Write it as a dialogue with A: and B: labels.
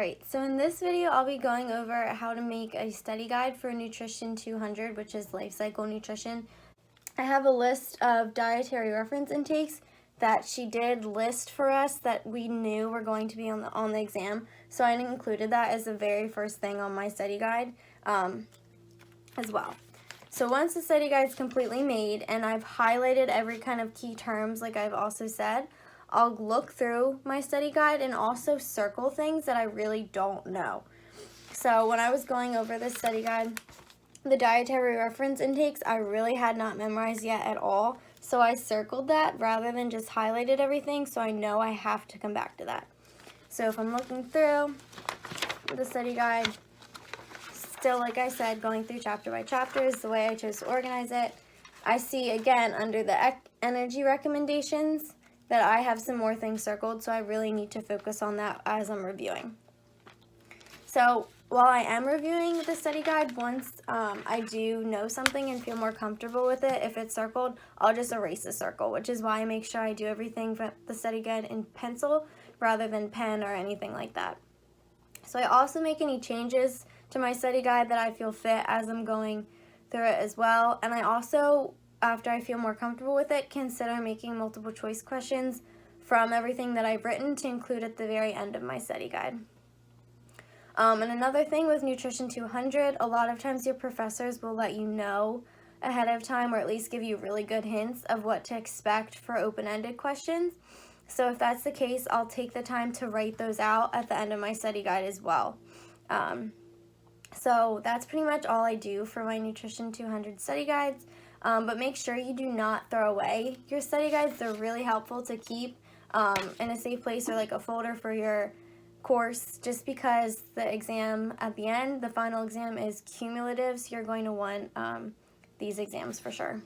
A: Alright, so in this video I'll be going over how to make a study guide for Nutrition 200, which is life cycle nutrition. I have a list of dietary reference intakes that she did list for us that we knew were going to be on the exam, so I included that as the very first thing on my study guide as well. So once the study guide is completely made and I've highlighted every kind of key terms like I've also said, I'll look through my study guide and also circle things that I really don't know. So when I was going over this study guide, the dietary reference intakes I really had not memorized yet at all. So I circled that rather than just highlighted everything, so I know I have to come back to that. So if I'm looking through the study guide, still like I said, going through chapter by chapter is the way I chose to organize it. I see again under the energy recommendations that I have some more things circled, so I really need to focus on that as I'm reviewing. So while I am reviewing the study guide, once I do know something and feel more comfortable with it, if it's circled, I'll just erase the circle, which is why I make sure I do everything for the study guide in pencil rather than pen or anything like that. So I also make any changes to my study guide that I feel fit as I'm going through it as well. And I also, after I feel more comfortable with it, consider making multiple choice questions from everything that I've written to include at the very end of my study guide. And another thing with Nutrition 200, a lot of times your professors will let you know ahead of time, or at least give you really good hints of what to expect for open-ended questions. So if that's the case, I'll take the time to write those out at the end of my study guide as well. So that's pretty much all I do for my Nutrition 200 study guides. But make sure you do not throw away your study guides. They're really helpful to keep in a safe place or like a folder for your course, just because the exam at the end, the final exam, is cumulative, so you're going to want these exams for sure.